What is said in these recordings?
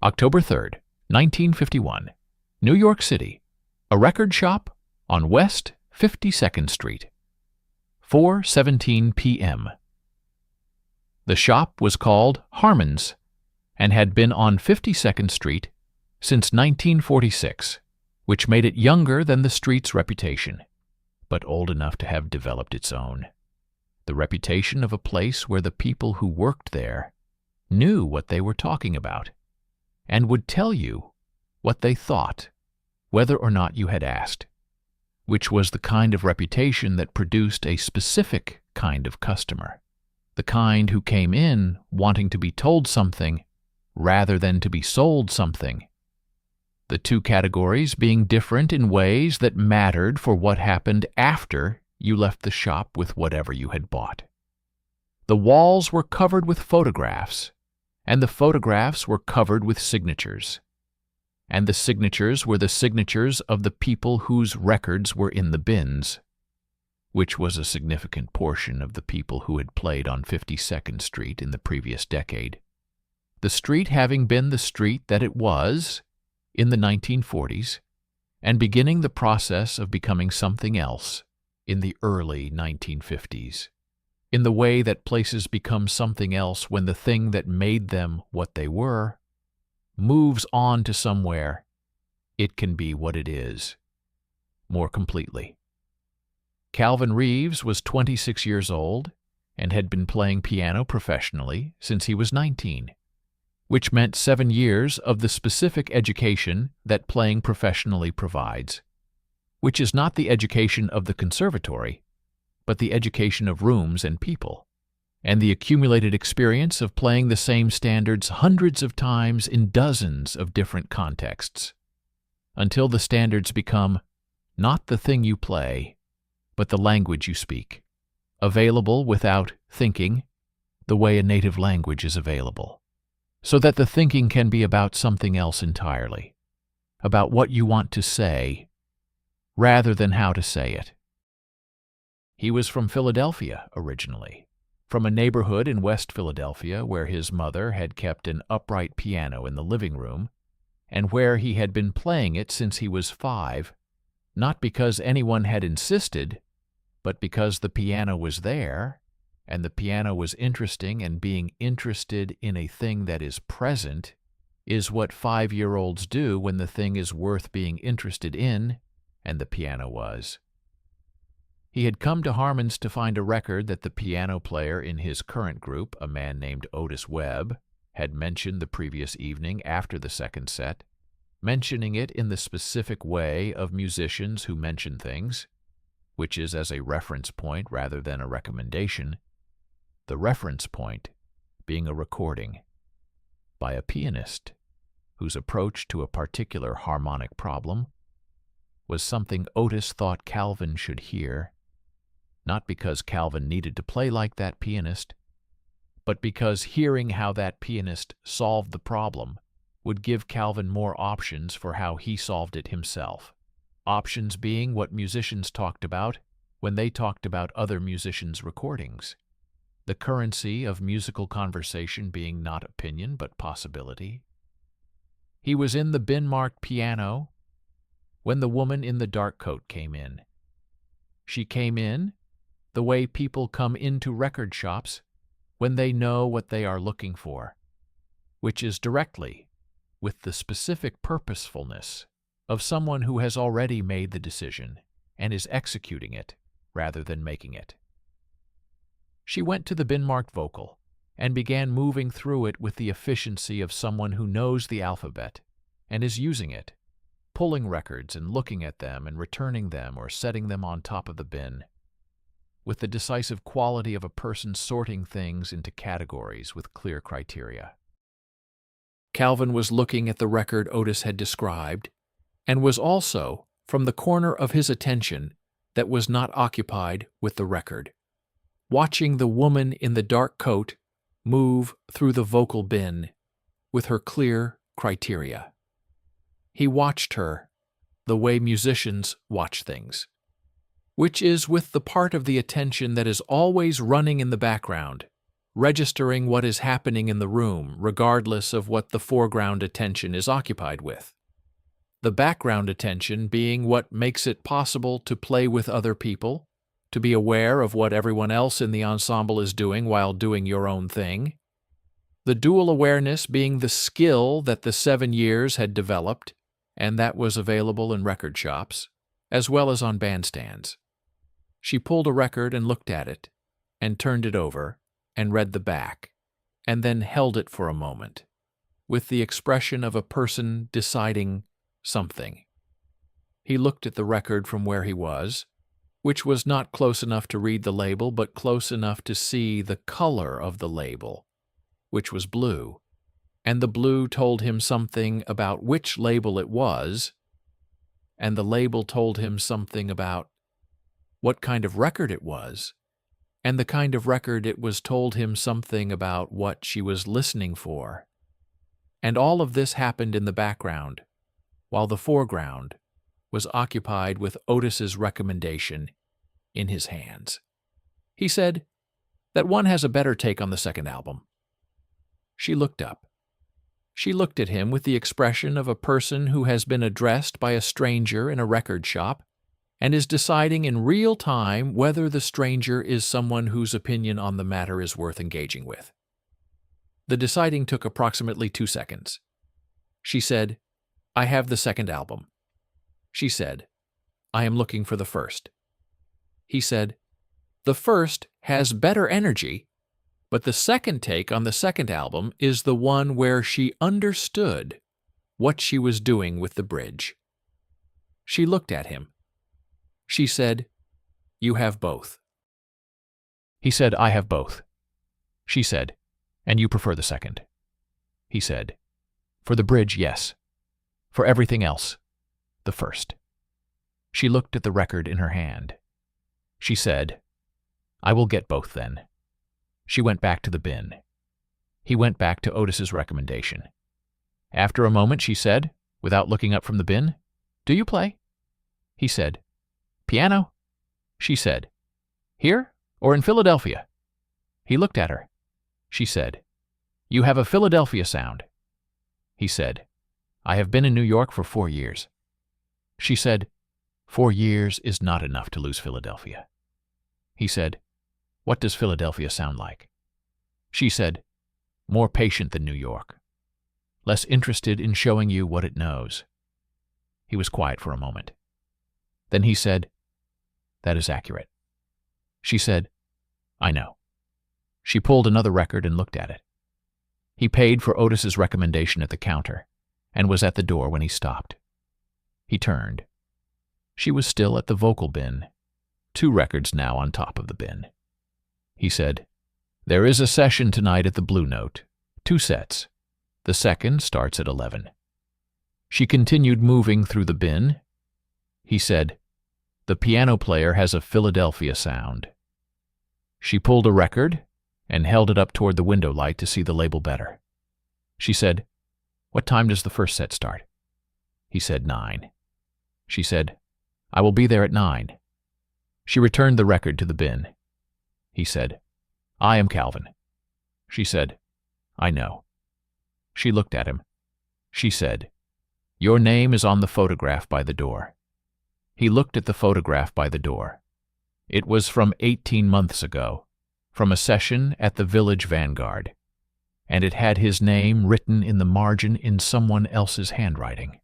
October 3rd, 1951, New York City, a record shop on West 52nd Street, 4:17 p.m. The shop was called Harmon's and had been on 52nd Street since 1946, which made it younger than the street's reputation, but old enough to have developed its own. The reputation of a place where the people who worked there knew what they were talking about and would tell you what they thought, whether or not you had asked, which was the kind of reputation that produced a specific kind of customer, the kind who came in wanting to be told something rather than to be sold something, the two categories being different in ways that mattered for what happened after you left the shop with whatever you had bought. The walls were covered with photographs, and the photographs were covered with signatures, and the signatures were the signatures of the people whose records were in the bins, which was a significant portion of the people who had played on 52nd Street in the previous decade. The street having been the street that it was in the 1940s, and beginning the process of becoming something else in the early 1950s. In the way that places become something else when the thing that made them what they were moves on to somewhere, it can be what it is, more completely. Calvin Reeves was 26 years old and had been playing piano professionally since he was 19, which meant 7 years of the specific education that playing professionally provides, which is not the education of the conservatory, but the education of rooms and people, and the accumulated experience of playing the same standards hundreds of times in dozens of different contexts, until the standards become not the thing you play, but the language you speak, available without thinking, the way a native language is available, so that the thinking can be about something else entirely, about what you want to say, rather than how to say it. He was from Philadelphia originally, from a neighborhood in West Philadelphia where his mother had kept an upright piano in the living room, and where he had been playing it since he was 5, not because anyone had insisted, but because the piano was there, and the piano was interesting, and being interested in a thing that is present is what 5-year-olds do when the thing is worth being interested in, and the piano was. He had come to Harmon's to find a record that the piano player in his current group, a man named Otis Webb, had mentioned the previous evening after the second set, mentioning it in the specific way of musicians who mention things, which is as a reference point rather than a recommendation, the reference point being a recording by a pianist whose approach to a particular harmonic problem was something Otis thought Calvin should hear, not because Calvin needed to play like that pianist, but because hearing how that pianist solved the problem would give Calvin more options for how he solved it himself. Options being what musicians talked about when they talked about other musicians' recordings. The currency of musical conversation being not opinion but possibility. He was in the bin-marked piano when the woman in the dark coat came in. She came in the way people come into record shops when they know what they are looking for, which is directly with the specific purposefulness of someone who has already made the decision and is executing it rather than making it. She went to the bin-marked vocal and began moving through it with the efficiency of someone who knows the alphabet and is using it, pulling records and looking at them and returning them or setting them on top of the bin, with the decisive quality of a person sorting things into categories with clear criteria. Calvin was looking at the record Otis had described, and was also from the corner of his attention that was not occupied with the record, watching the woman in the dark coat move through the vocal bin with her clear criteria. He watched her the way musicians watch things, which is with the part of the attention that is always running in the background, registering what is happening in the room regardless of what the foreground attention is occupied with. The background attention being what makes it possible to play with other people, to be aware of what everyone else in the ensemble is doing while doing your own thing. The dual awareness being the skill that the 7 years had developed, and that was available in record shops, as well as on bandstands. She pulled a record and looked at it, and turned it over, and read the back, and then held it for a moment, with the expression of a person deciding something. He looked at the record from where he was, which was not close enough to read the label, but close enough to see the color of the label, which was blue, and the blue told him something about which label it was, and the label told him something about what kind of record it was, and the kind of record it was told him something about what she was listening for. And all of this happened in the background, while the foreground was occupied with Otis's recommendation in his hands. He said that one has a better take on the second album. She looked up. She looked at him with the expression of a person who has been addressed by a stranger in a record shop and is deciding in real time whether the stranger is someone whose opinion on the matter is worth engaging with. The deciding took approximately 2 seconds. She said, "I have the second album." She said, "I am looking for the first." He said, "The first has better energy, but the second take on the second album is the one where she understood what she was doing with the bridge." She looked at him. She said, "You have both." He said, "I have both." She said, "And you prefer the second?" He said, "For the bridge, yes. For everything else, the first." She looked at the record in her hand. She said, "I will get both then." She went back to the bin. He went back to Otis's recommendation. After a moment, she said, without looking up from the bin, "Do you play?" He said, "Piano." She said, "Here or in Philadelphia?" He looked at her. She said, "You have a Philadelphia sound." He said, "I have been in New York for 4 years." She said, 4 years is not enough to lose Philadelphia." He said, "What does Philadelphia sound like?" She said, "More patient than New York. Less interested in showing you what it knows." He was quiet for a moment. Then he said, "That is accurate." She said, "I know." She pulled another record and looked at it. He paid for Otis's recommendation at the counter and was at the door when he stopped. He turned. She was still at the vocal bin, 2 records now on top of the bin. He said, "There is a session tonight at the Blue Note, 2 sets. The second starts at 11. She continued moving through the bin. He said, "The piano player has a Philadelphia sound." She pulled a record and held it up toward the window light to see the label better. She said, "What time does the first set start?" He said 9. She said, "I will be there at 9. She returned the record to the bin. He said, "I am Calvin." She said, "I know." She looked at him. She said, "Your name is on the photograph by the door." He looked at the photograph by the door. It was from 18 months ago, from a session at the Village Vanguard, and it had his name written in the margin in someone else's handwriting.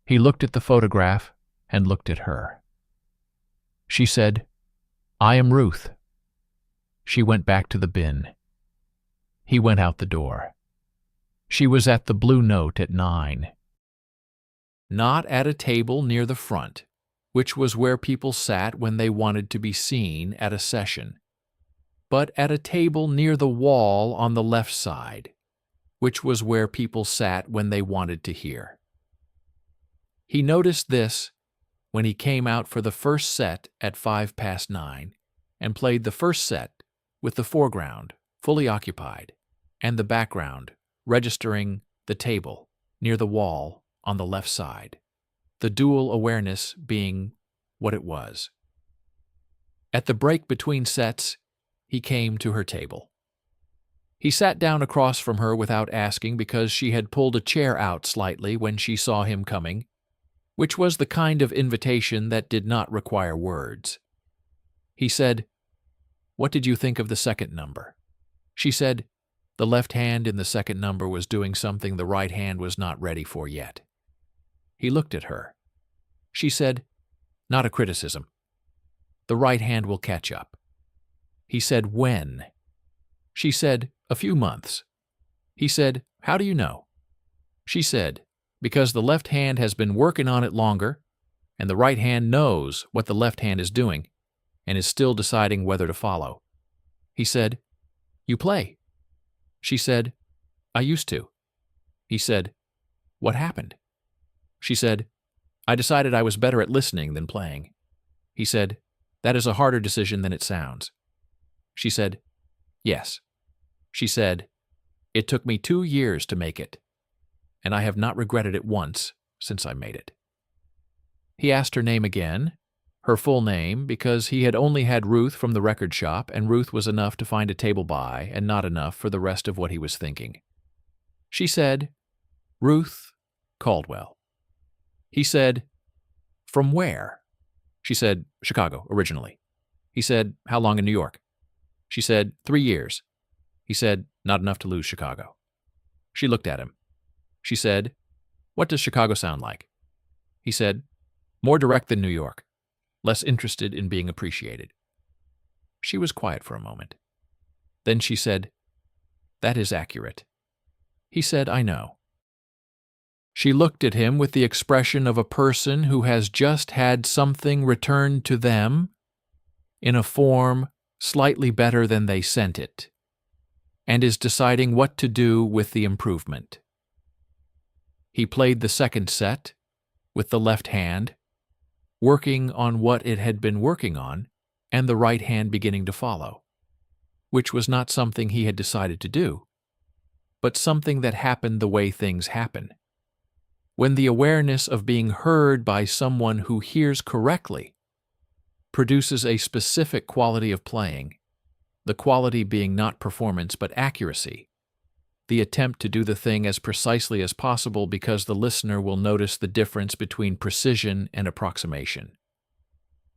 He looked at the photograph and looked at her. She said, "I am Ruth." She went back to the bin. He went out the door. She was at the Blue Note at 9. Not at a table near the front, which was where people sat when they wanted to be seen at a session, but at a table near the wall on the left side, which was where people sat when they wanted to hear. He noticed this when he came out for the first set at 9:05 and played the first set with the foreground fully occupied and the background registering the table near the wall on the left side, the dual awareness being what it was. At the break between sets, he came to her table. He sat down across from her without asking because she had pulled a chair out slightly when she saw him coming, which was the kind of invitation that did not require words. He said, "What did you think of the second number?" She said, "The left hand in the second number was doing something the right hand was not ready for yet." He looked at her. She said, "Not a criticism. The right hand will catch up." He said, "When?" She said, "A few months." He said, "How do you know?" She said, "Because the left hand has been working on it longer, and the right hand knows what the left hand is doing, and is still deciding whether to follow." He said, "You play?" She said, "I used to." He said, "What happened?" She said, "I decided I was better at listening than playing." He said, "That is a harder decision than it sounds." She said, "Yes." She said, "It took me 2 years to make it, and I have not regretted it once since I made it." He asked her name again, her full name, because he had only had Ruth from the record shop, and Ruth was enough to find a table by and not enough for the rest of what he was thinking. She said, "Ruth Caldwell." He said, "From where?" She said, "Chicago, originally." He said, "How long in New York?" She said, 3 years. He said, "Not enough to lose Chicago." She looked at him. She said, "What does Chicago sound like?" He said, "More direct than New York, less interested in being appreciated." She was quiet for a moment. Then she said, "That is accurate." He said, "I know." She looked at him with the expression of a person who has just had something returned to them in a form slightly better than they sent it, and is deciding what to do with the improvement. He played the second set with the left hand, working on what it had been working on, and the right hand beginning to follow, which was not something he had decided to do, but something that happened the way things happen. When the awareness of being heard by someone who hears correctly produces a specific quality of playing, the quality being not performance but accuracy, the attempt to do the thing as precisely as possible because the listener will notice the difference between precision and approximation.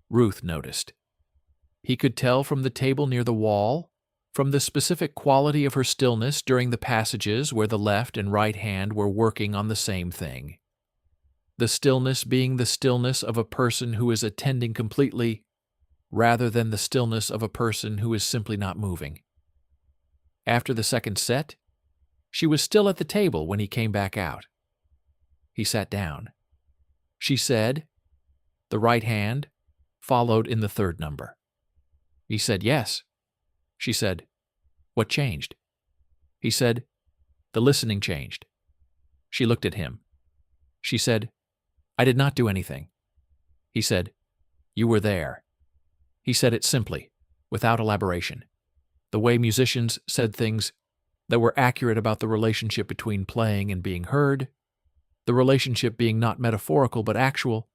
Ruth noticed. He could tell from the table near the wall, from the specific quality of her stillness during the passages where the left and right hand were working on the same thing. The stillness being the stillness of a person who is attending completely, rather than the stillness of a person who is simply not moving. After the second set, she was still at the table when he came back out. He sat down. She said, "The right hand followed in the third number." He said, "Yes." She said, "What changed?" He said, "The listening changed." She looked at him. She said, "I did not do anything." He said, "You were there." He said it simply, without elaboration, the way musicians said things that were accurate about the relationship between playing and being heard, the relationship being not metaphorical but actual,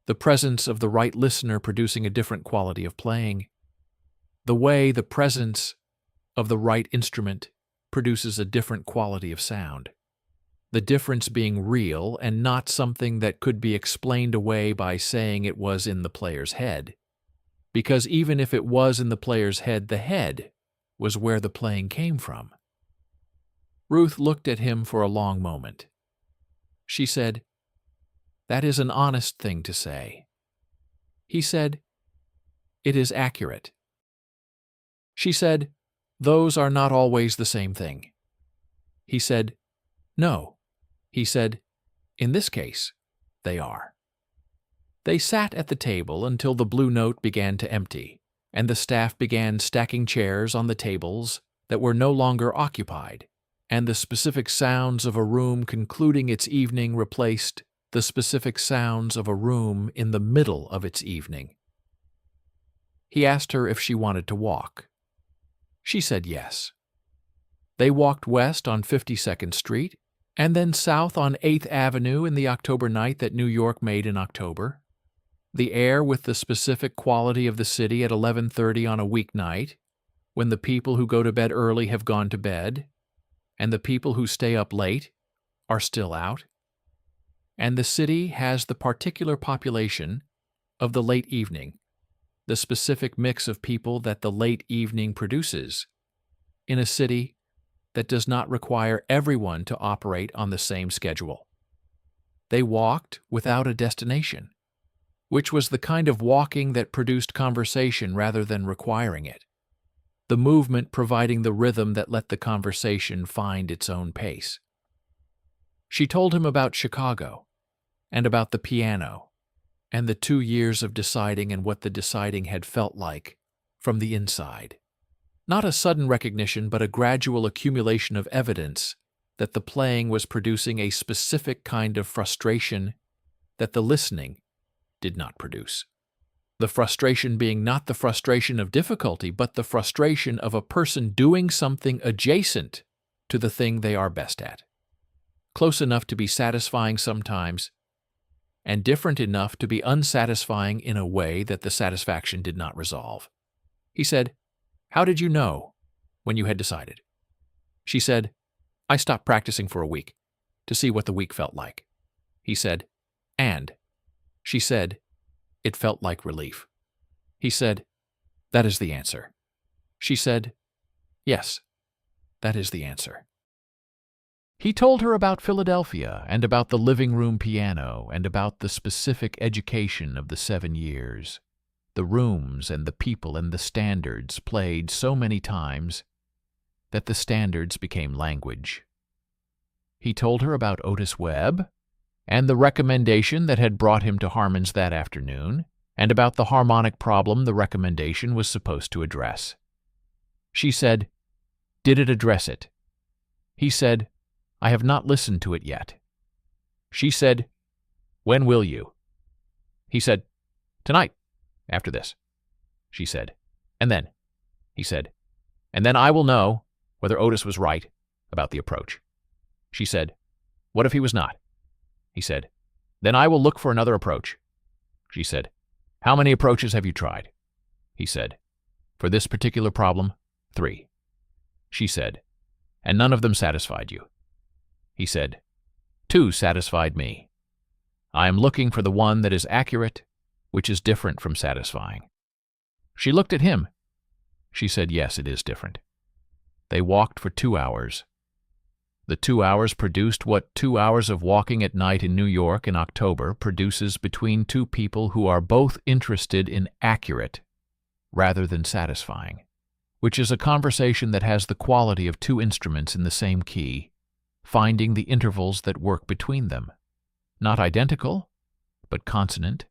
the presence of the right listener producing a different quality of playing, the way the presence of the right instrument produces a different quality of sound, the difference being real and not something that could be explained away by saying it was in the player's head. Because even if it was in the player's head, the head was where the playing came from. Ruth looked at him for a long moment. She said, "That is an honest thing to say." He said, "It is accurate." She said, "Those are not always the same thing." He said, "No." He said, "In this case, they are." They sat at the table until the blue note began to empty, and the staff began stacking chairs on the tables that were no longer occupied, and the specific sounds of a room concluding its evening replaced the specific sounds of a room in the middle of its evening. He asked her if she wanted to walk. She said yes. They walked west on 52nd Street, and then south on 8th Avenue in the October night that New York made in October. The air with the specific quality of the city at 11:30 on a weeknight, when the people who go to bed early have gone to bed, and the people who stay up late are still out, and the city has the particular population of the late evening, the specific mix of people that the late evening produces, in a city that does not require everyone to operate on the same schedule. They walked without a destination, which was the kind of walking that produced conversation rather than requiring it, the movement providing the rhythm that let the conversation find its own pace. She told him about Chicago, and about the piano, and the 2 years of deciding and what the deciding had felt like from the inside. Not a sudden recognition, but a gradual accumulation of evidence that the playing was producing a specific kind of frustration that the listening did not produce. The frustration being not the frustration of difficulty, but the frustration of a person doing something adjacent to the thing they are best at, close enough to be satisfying sometimes, and different enough to be unsatisfying in a way that the satisfaction did not resolve. He said, "How did you know when you had decided?" She said, "I stopped practicing for a week to see what the week felt like." He said, "And?" She said, "It felt like relief." He said, "That is the answer." She said, "Yes, that is the answer." He told her about Philadelphia and about the living room piano and about the specific education of the 7 years, the rooms and the people and the standards played so many times that the standards became language. He told her about Otis Webb and the recommendation that had brought him to Harmon's that afternoon, and about the harmonic problem the recommendation was supposed to address. She said, "Did it address it?" He said, "I have not listened to it yet." She said, "When will you?" He said, "Tonight, after this." She said, "And then?" He said, "And then I will know whether Otis was right about the approach." She said, "What if he was not?" He said, "Then I will look for another approach." She said, "How many approaches have you tried?" He said, "For this particular problem, 3. She said, "And none of them satisfied you?" He said, 2 satisfied me. I am looking for the one that is accurate, which is different from satisfying." She looked at him. She said, "Yes, it is different." They walked for 2 hours. The 2 hours produced what 2 hours of walking at night in New York in October produces between 2 people who are both interested in accurate rather than satisfying, which is a conversation that has the quality of 2 instruments in the same key, finding the intervals that work between them. Not identical, but consonant,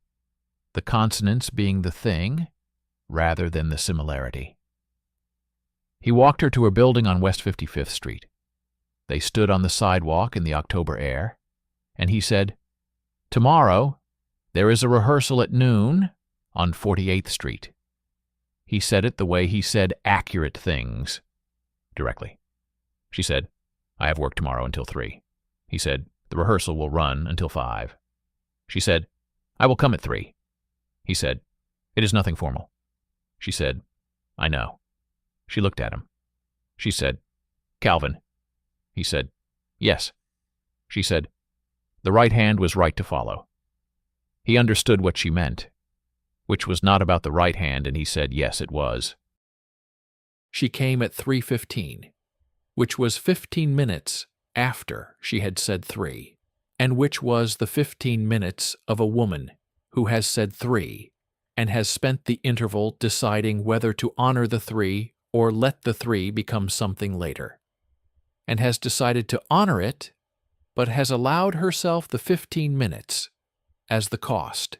the consonants being the thing rather than the similarity. He walked her to her building on West 55th Street. They stood on the sidewalk in the October air, and he said, "Tomorrow there is a rehearsal at noon on 48th Street. He said it the way he said accurate things, directly. She said, "I have work tomorrow until 3. He said, "The rehearsal will run until 5. She said, "I will come at 3. He said, "It is nothing formal." She said, "I know." She looked at him. She said, "Calvin." He said, "Yes." She said, "The right hand was right to follow." He understood what she meant, which was not about the right hand, and he said, "Yes, it was." She came at 3:15, which was 15 minutes after she had said 3, and which was the 15 minutes of a woman who has said 3 and has spent the interval deciding whether to honor the 3 or let the 3 become something later, and has decided to honor it, but has allowed herself the 15 minutes as the cost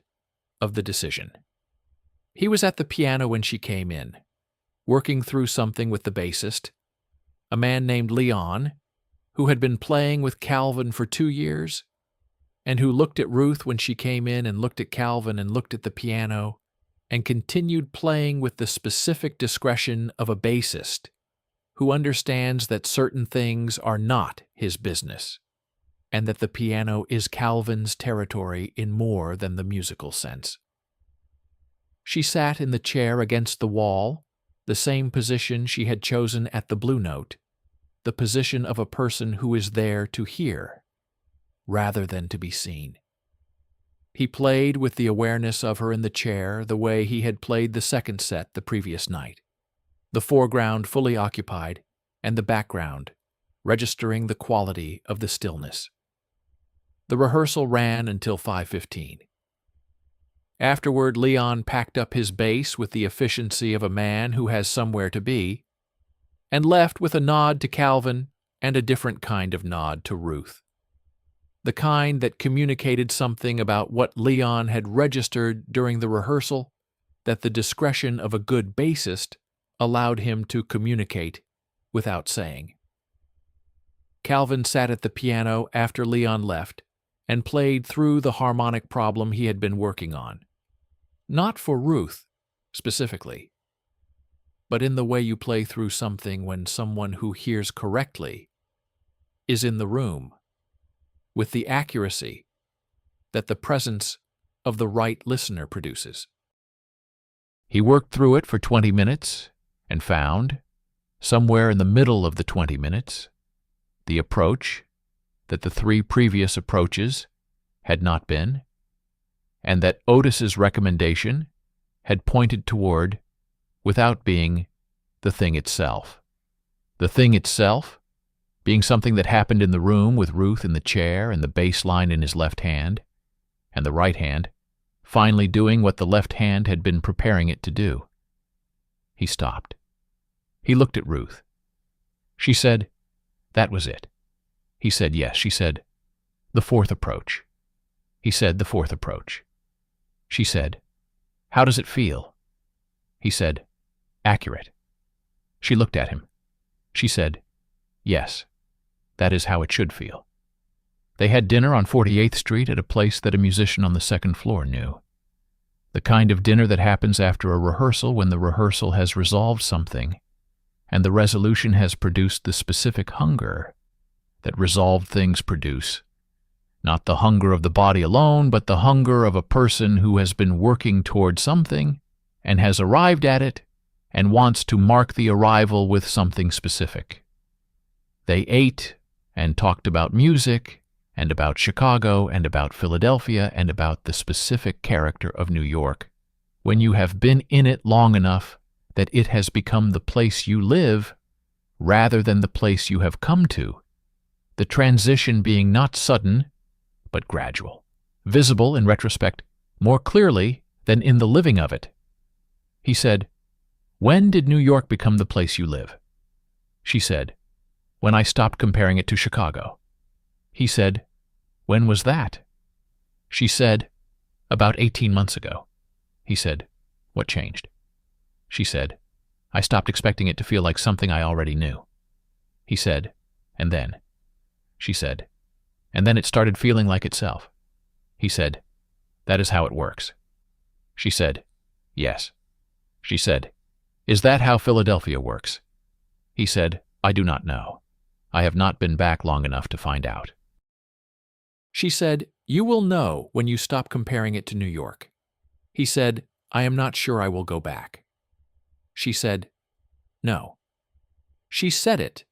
of the decision. He was at the piano when she came in, working through something with the bassist, a man named Leon, who had been playing with Calvin for 2 years, and who looked at Ruth when she came in and looked at Calvin and looked at the piano, and continued playing with the specific discretion of a bassist who understands that certain things are not his business, and that the piano is Calvin's territory in more than the musical sense. She sat in the chair against the wall, the same position she had chosen at the Blue Note, the position of a person who is there to hear, rather than to be seen. He played with the awareness of her in the chair the way he had played the second set the previous night, the foreground fully occupied and the background registering the quality of the stillness. The rehearsal ran until 5:15. Afterward, Leon packed up his bass with the efficiency of a man who has somewhere to be, and left with a nod to Calvin and a different kind of nod to Ruth. The kind that communicated something about what Leon had registered during the rehearsal that the discretion of a good bassist allowed him to communicate without saying. Calvin sat at the piano after Leon left and played through the harmonic problem he had been working on. Not for Ruth, specifically, but in the way you play through something when someone who hears correctly is in the room, with the accuracy that the presence of the right listener produces. He worked through it for 20 minutes and found, somewhere in the middle of the 20 minutes, the approach that the 3 previous approaches had not been, and that Otis's recommendation had pointed toward without being the thing itself. The thing itself being something that happened in the room with Ruth in the chair and the bass line in his left hand, and the right hand finally doing what the left hand had been preparing it to do. He stopped. He looked at Ruth. She said, "That was it." He said, "Yes." She said, "The 4th approach." He said, "The 4th approach." She said, "How does it feel?" He said, "Accurate." She looked at him. She said, "Yes, that is how it should feel." They had dinner on 48th Street at a place that a musician on the 2nd floor knew. The kind of dinner that happens after a rehearsal when the rehearsal has resolved something, and the resolution has produced the specific hunger that resolved things produce. Not the hunger of the body alone, but the hunger of a person who has been working toward something and has arrived at it and wants to mark the arrival with something specific. They ate and talked about music and about Chicago and about Philadelphia and about the specific character of New York. When you have been in it long enough that it has become the place you live rather than the place you have come to, the transition being not sudden, but gradual, visible in retrospect more clearly than in the living of it. He said, "When did New York become the place you live?" She said, "When I stopped comparing it to Chicago." He said, "When was that?" She said, "About 18 months ago." He said, "What changed?" She said, "I stopped expecting it to feel like something I already knew." He said, "And then?" She said, "And then it started feeling like itself." He said, "That is how it works." She said, "Yes." She said, "Is that how Philadelphia works?" He said, "I do not know. I have not been back long enough to find out." She said, "You will know when you stop comparing it to New York." He said, "I am not sure I will go back." She said, "No." She said it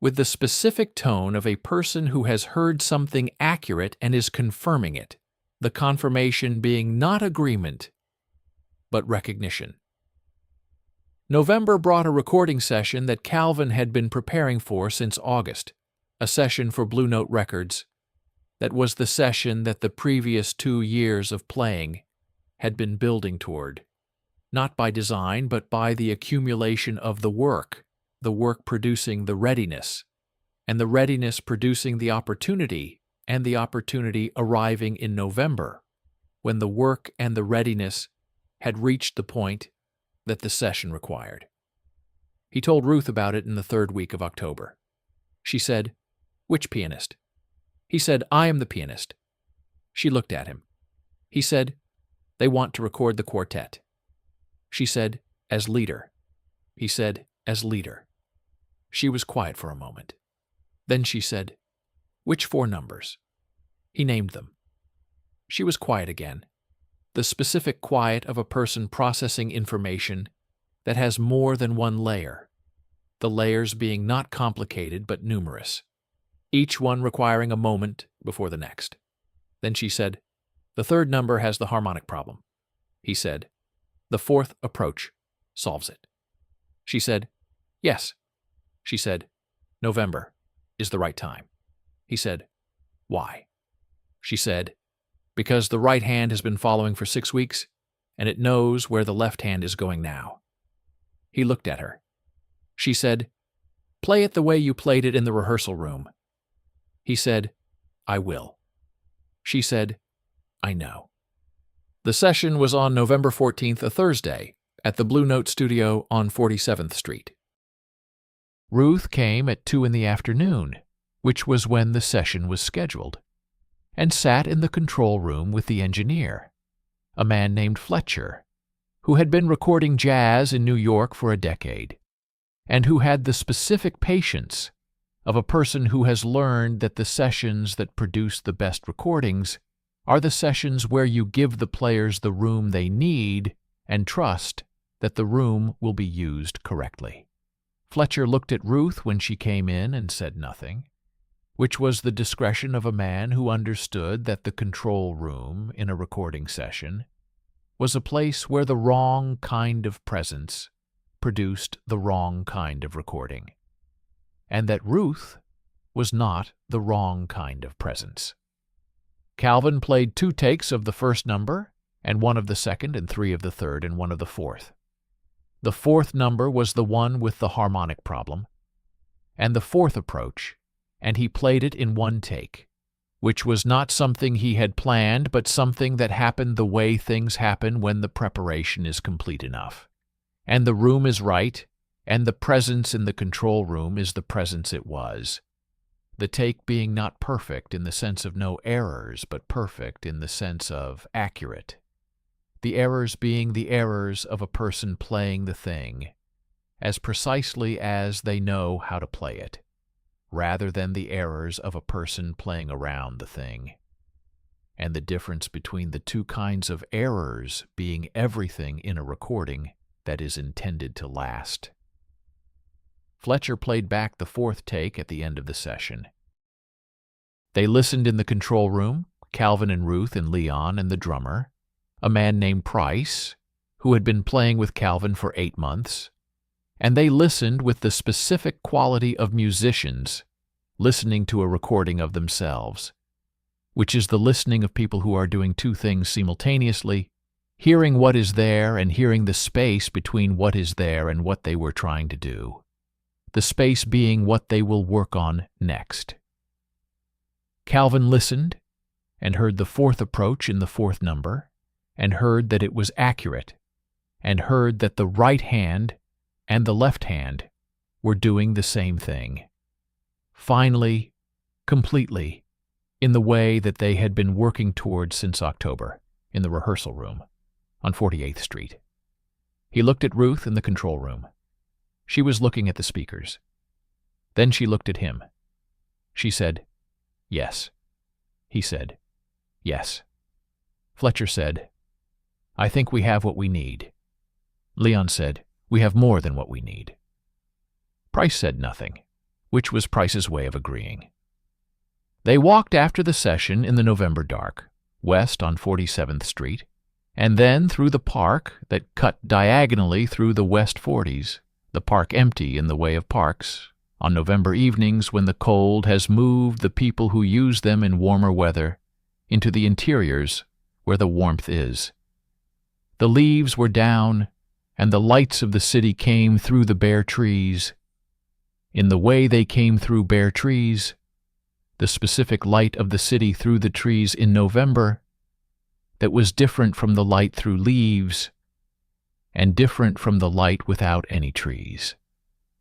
with the specific tone of a person who has heard something accurate and is confirming it, the confirmation being not agreement, but recognition. November brought a recording session that Calvin had been preparing for since August, a session for Blue Note Records that was the session that the previous 2 years of playing had been building toward, not by design but by the accumulation of the work producing the readiness, and the readiness producing the opportunity, and the opportunity arriving in November, when the work and the readiness had reached the point that the session required. He told Ruth about it in the 3rd week of October. She said, "Which pianist?" He said, "I am the pianist." She looked at him. He said, "They want to record the quartet." She said, "As leader." He said, "As leader." She was quiet for a moment. Then she said, "Which 4 numbers?" He named them. She was quiet again, the specific quiet of a person processing information that has more than one layer, the layers being not complicated but numerous, each one requiring a moment before the next. Then she said, "The third number has the harmonic problem." He said, "The fourth approach solves it." She said, "Yes." She said, "November is the right time." He said, "Why?" She said, "Because the right hand has been following for 6 weeks, and it knows where the left hand is going now." He looked at her. She said, "Play it the way you played it in the rehearsal room." He said, "I will." She said, "I know." The session was on November 14th, a Thursday, at the Blue Note Studio on 47th Street. Ruth came at 2 in the afternoon, which was when the session was scheduled, and sat in the control room with the engineer, a man named Fletcher, who had been recording jazz in New York for a decade, and who had the specific patience of a person who has learned that the sessions that produce the best recordings are the sessions where you give the players the room they need and trust that the room will be used correctly. Fletcher looked at Ruth when she came in and said nothing, which was the discretion of a man who understood that the control room in a recording session was a place where the wrong kind of presence produced the wrong kind of recording, and that Ruth was not the wrong kind of presence. Calvin played 2 takes of the first number, and 1 of the second, and 3 of the third, and 1 of the fourth. The fourth number was the one with the harmonic problem, and the fourth approach, and he played it in 1 take, which was not something he had planned, but something that happened the way things happen when the preparation is complete enough, and the room is right, and the presence in the control room is the presence it was. The take being not perfect in the sense of no errors, but perfect in the sense of accurate. The errors being the errors of a person playing the thing as precisely as they know how to play it, rather than the errors of a person playing around the thing. And the difference between the 2 kinds of errors being everything in a recording that is intended to last. Fletcher played back the 4th take at the end of the session. They listened in the control room, Calvin and Ruth and Leon and the drummer, a man named Price, who had been playing with Calvin for 8 months, and they listened with the specific quality of musicians listening to a recording of themselves, which is the listening of people who are doing 2 things simultaneously, hearing what is there and hearing the space between what is there and what they were trying to do, the space being what they will work on next. Calvin listened and heard the 4th approach in the 4th number, and heard that it was accurate, and heard that the right hand and the left hand were doing the same thing. Finally, completely, in the way that they had been working towards since October, in the rehearsal room on 48th Street. He looked at Ruth in the control room. She was looking at the speakers. Then she looked at him. She said, "Yes." He said, "Yes." Fletcher said, "I think we have what we need." Leon said, "We have more than what we need." Price said nothing, which was Price's way of agreeing. They walked after the session in the November dark, west on 47th Street, and then through the park that cut diagonally through the West 40s, the park empty in the way of parks, on November evenings when the cold has moved the people who use them in warmer weather into the interiors where the warmth is. The leaves were down, and the lights of the city came through the bare trees. In the way they came through bare trees, the specific light of the city through the trees in November that was different from the light through leaves and different from the light without any trees,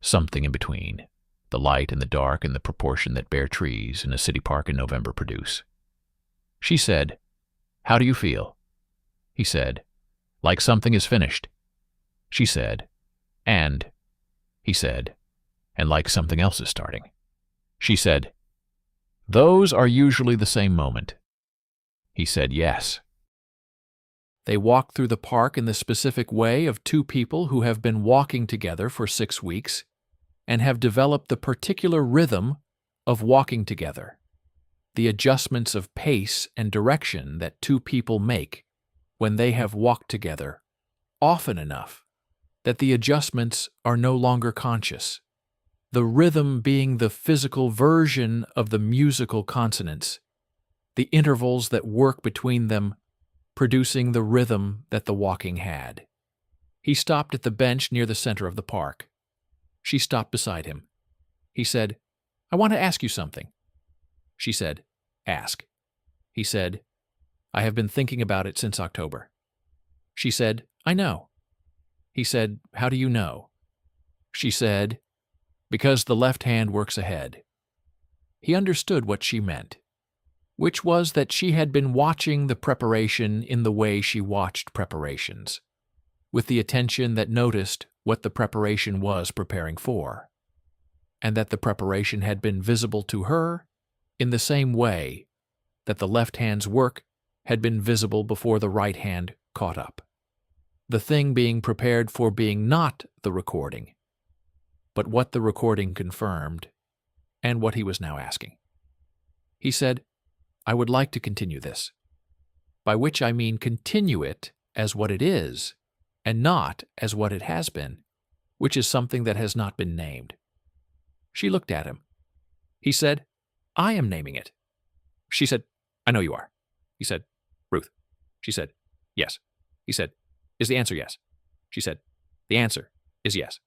something in between, the light and the dark in the proportion that bare trees in a city park in November produce. She said, "How do you feel?" He said, "Like something is finished." She said, "And," he said, "and like something else is starting." She said, "Those are usually the same moment." He said, "Yes." They walked through the park in the specific way of two people who have been walking together for 6 weeks and have developed the particular rhythm of walking together, the adjustments of pace and direction that two people make when they have walked together often enough that the adjustments are no longer conscious, the rhythm being the physical version of the musical consonants, the intervals that work between them producing the rhythm that the walking had. He stopped at the bench near the center of the park. She stopped beside him. He said, "I want to ask you something." She said, "Ask." He said, "I have been thinking about it since October." She said, "I know." He said, "How do you know?" She said, "Because the left hand works ahead." He understood what she meant, which was that she had been watching the preparation in the way she watched preparations, with the attention that noticed what the preparation was preparing for, and that the preparation had been visible to her in the same way that the left hand's work had been visible before the right hand caught up. The thing being prepared for being not the recording, but what the recording confirmed, and what he was now asking. He said, "I would like to continue this, by which I mean continue it as what it is, and not as what it has been, which is something that has not been named." She looked at him. He said, "I am naming it." She said, "I know you are." He said, "Ruth." She said, "Yes." He said, "Is the answer yes?" She said, "The answer is yes."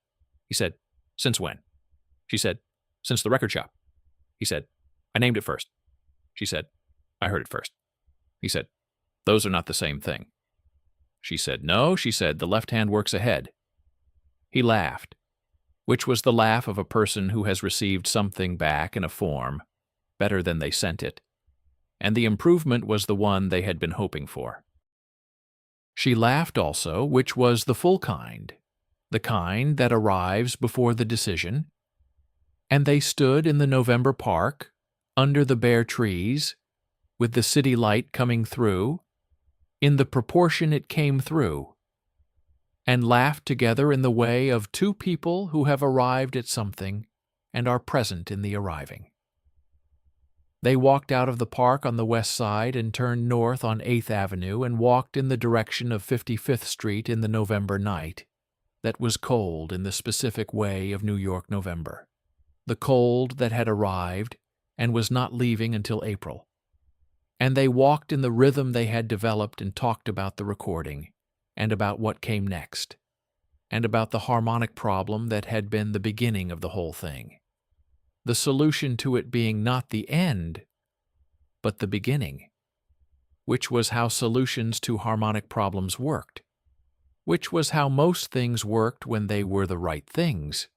He said, "Since when?" She said, "Since the record shop." He said, "I named it first." She said, "I heard it first." He said, "Those are not the same thing." She said, "No," she said, "the left hand works ahead." He laughed, which was the laugh of a person who has received something back in a form better than they sent it, and the improvement was the one they had been hoping for. She laughed also, which was the full kind, the kind that arrives before the decision, and they stood in the November park, under the bare trees, with the city light coming through, in the proportion it came through, and laughed together in the way of two people who have arrived at something and are present in the arriving. They walked out of the park on the west side and turned north on 8th Avenue and walked in the direction of 55th Street in the November night that was cold in the specific way of New York November, the cold that had arrived and was not leaving until April. And they walked in the rhythm they had developed and talked about the recording, and about what came next, and about the harmonic problem that had been the beginning of the whole thing, the solution to it being not the end, but the beginning, which was how solutions to harmonic problems worked, which was how most things worked when they were the right things,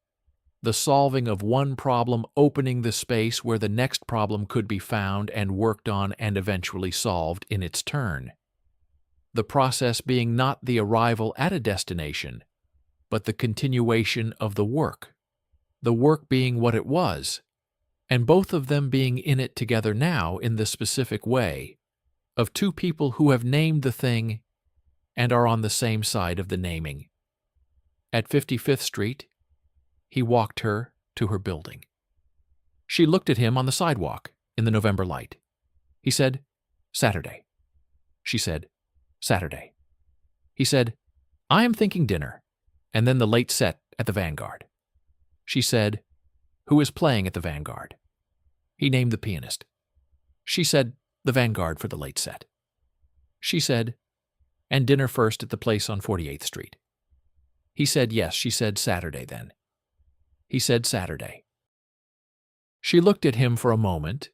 the solving of one problem opening the space where the next problem could be found and worked on and eventually solved in its turn. The process being not the arrival at a destination, but the continuation of the work being what it was, and both of them being in it together now in the specific way of two people who have named the thing and are on the same side of the naming. At 55th Street, he walked her to her building. She looked at him on the sidewalk in the November light. He said, "Saturday." She said, "Saturday." He said, "I am thinking dinner, and then the late set at the Vanguard." She said, "Who is playing at the Vanguard?" He named the pianist. She said, "The Vanguard for the late set." She said, "And dinner first at the place on 48th Street." He said, "Yes." She said, "Saturday, then." He said, "Saturday." She looked at him for a moment,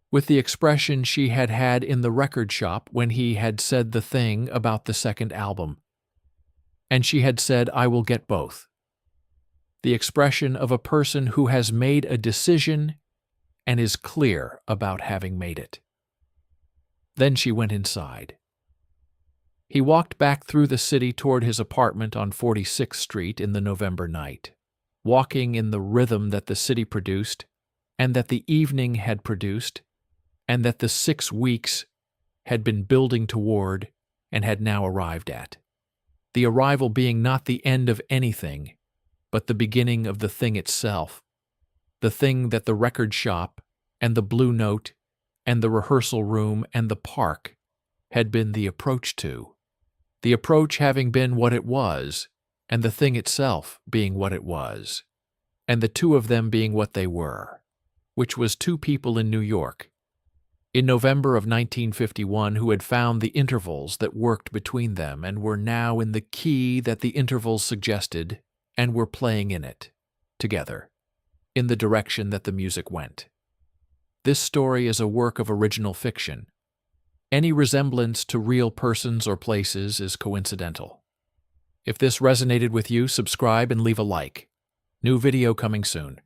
with the expression she had had in the record shop when he had said the thing about the second album. And she had said, "I will get both." The expression of a person who has made a decision and is clear about having made it. Then she went inside. He walked back through the city toward his apartment on 46th Street in the November night, walking in the rhythm that the city produced, and that the evening had produced, and that the 6 weeks had been building toward and had now arrived at. The arrival being not the end of anything, but the beginning of the thing itself, the thing that the record shop and the Blue Note and the rehearsal room and the park had been the approach to, the approach having been what it was, and the thing itself being what it was, and the two of them being what they were, which was two people in New York, in November of 1951, who had found the intervals that worked between them and were now in the key that the intervals suggested and were playing in it, together, in the direction that the music went. This story is a work of original fiction. Any resemblance to real persons or places is coincidental. If this resonated with you, subscribe and leave a like. New video coming soon.